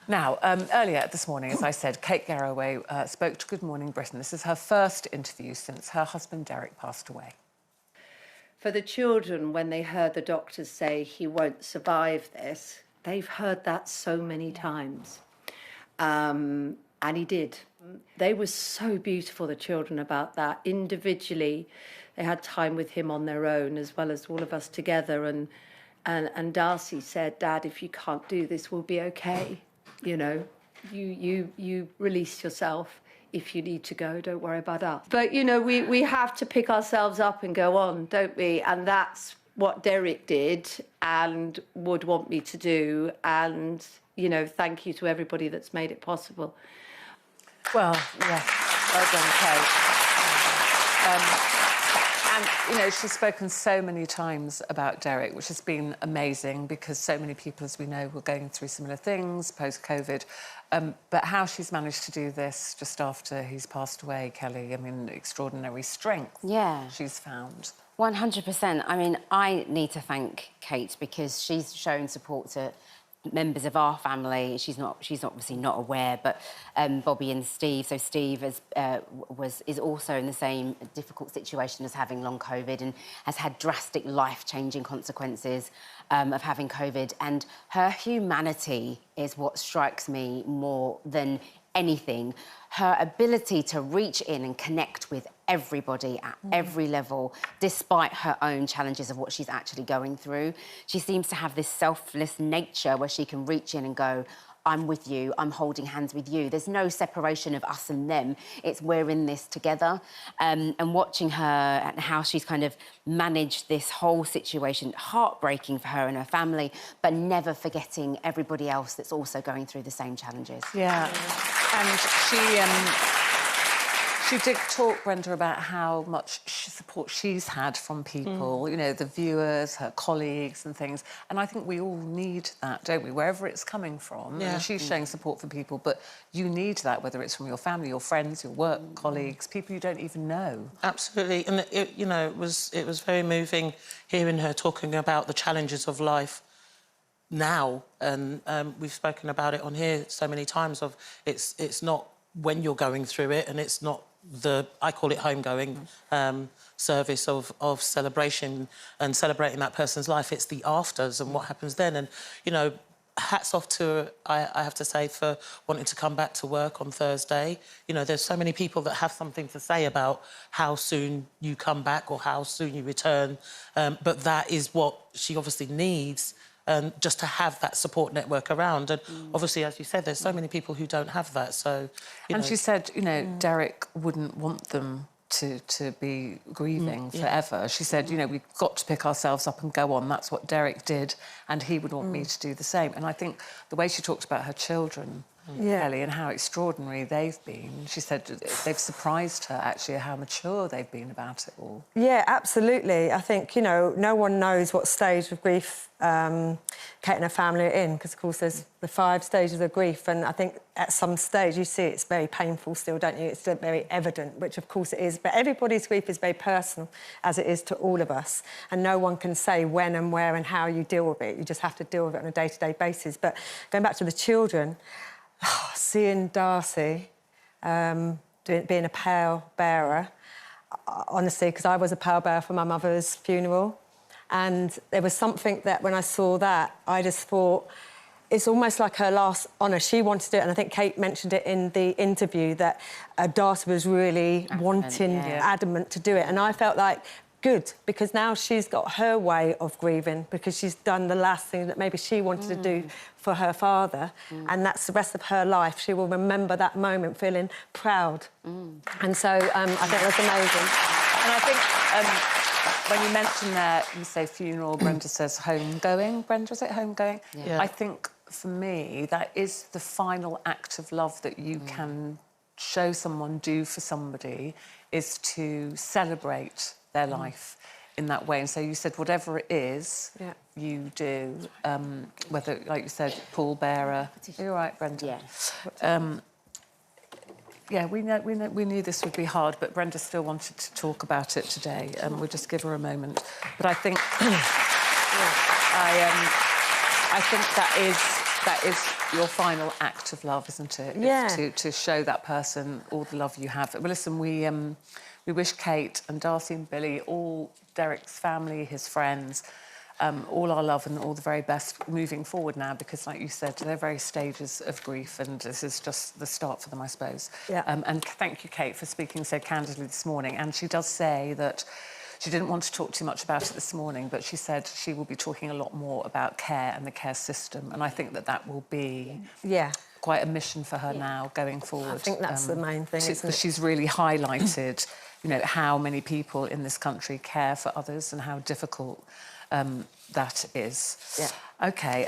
Now, earlier this morning, as I said, Kate Garraway spoke to Good Morning Britain. This is her first interview since her husband Derek passed away. For the children, when they heard the doctors say he won't survive this, they've heard that so many times. And he did. They were so beautiful, the children, about that. Individually, they had time with him on their own, as well as all of us together. And Darcy said, "Dad, if you can't do this, we'll be okay. You know, you release yourself. If you need to go, don't worry about us." But, you know, we have to pick ourselves up and go on, don't we? And that's what Derek did and would want me to do. And, you know, thank you to everybody that's made it possible. Well, yes, well done, Kate. And, you know, she's spoken so many times about Derek, which has been amazing because so many people, as we know, were going through similar things post-COVID. But how she's managed to do this just after he's passed away, Kelly, I mean, extraordinary strength she's found. 100%. I mean, I need to thank Kate because she's shown support to members of our family. She's obviously not aware, but Bobby and Steve. So Steve is also in the same difficult situation as having long COVID and has had drastic life-changing consequences of having COVID. And her humanity is what strikes me more than anything. Her ability to reach in and connect with everybody at every level, despite her own challenges of what she's actually going through. She seems to have this selfless nature where she can reach in and go, "I'm with you, I'm holding hands with you." There's no separation of us and them. It's we're in this together. And watching her and how she's kind of managed this whole situation, heartbreaking for her and her family, but never forgetting everybody else that's also going through the same challenges. Yeah. And she did talk, Brenda, about how much support she's had from people, you know, the viewers, her colleagues and things. And I think we all need that, don't we? Wherever it's coming from. Yeah. And she's showing support for people, but you need that, whether it's from your family, your friends, your work colleagues, people you don't even know. Absolutely. And, you know, it was very moving hearing her talking about the challenges of life now. And we've spoken about it on here so many times of it's not when you're going through it, and it's not I call it homegoing service of celebration and celebrating that person's life. It's the afters and what happens then. And, you know, hats off to, I have to say, for wanting to come back to work on Thursday. You know, there's so many people that have something to say about how soon you come back or how soon you return. But that is what she obviously needs. And just to have that support network around. And obviously, as you said, there's so many people who don't have that, so... And she said, you know, Derek wouldn't want them to be grieving forever. She said, you know, we've got to pick ourselves up and go on. That's what Derek did, and he would want me to do the same. And I think the way she talked about her children, Kelly, and how extraordinary they've been, she said they've surprised her, actually, how mature they've been about it all. Yeah, absolutely. I think, you know, no one knows what stage of grief Kate and her family are in, because, of course, there's the 5 stages of grief, and I think at some stage you see it's very painful still, don't you? It's still very evident, which, of course, it is. But everybody's grief is very personal, as it is to all of us, and no one can say when and where and how you deal with it. You just have to deal with it on a day-to-day basis. But going back to the children, seeing Darcy being a pallbearer, honestly, because I was a pallbearer for my mother's funeral, and there was something that when I saw that, I just thought, it's almost like her last honour. She wanted it, and I think Kate mentioned it in the interview, that Darcy was really adamant to do it. And I felt like, good, because now she's got her way of grieving, because she's done the last thing that maybe she wanted to do for her father, and that's the rest of her life. She will remember that moment feeling proud. And so I think that's amazing. And I think when you mention there, you say funeral, Brenda says homegoing. Brenda, is it homegoing? Yeah. I think, for me, that is the final act of love that you can show someone, do for somebody, is to celebrate their life in that way. And so you said whatever it is, you do, whether, like you said, pallbearer. You're right, Brenda. Yeah. Yeah, we knew this would be hard, but Brenda still wanted to talk about it today, and we'll just give her a moment. But I think, I think that is your final act of love, isn't it? Yeah. To show that person all the love you have. Well, listen, we wish Kate and Darcy and Billy, all Derek's family, his friends, all our love and all the very best moving forward now, because, like you said, they're very stages of grief, and this is just the start for them, I suppose. Yeah. And thank you, Kate, for speaking so candidly this morning. And she does say that she didn't want to talk too much about it this morning, but she said she will be talking a lot more about care and the care system. And I think that will be quite a mission for her now going forward. I think that's the main thing, isn't it? She's really highlighted, you know, how many people in this country care for others and how difficult that is. Yeah. OK.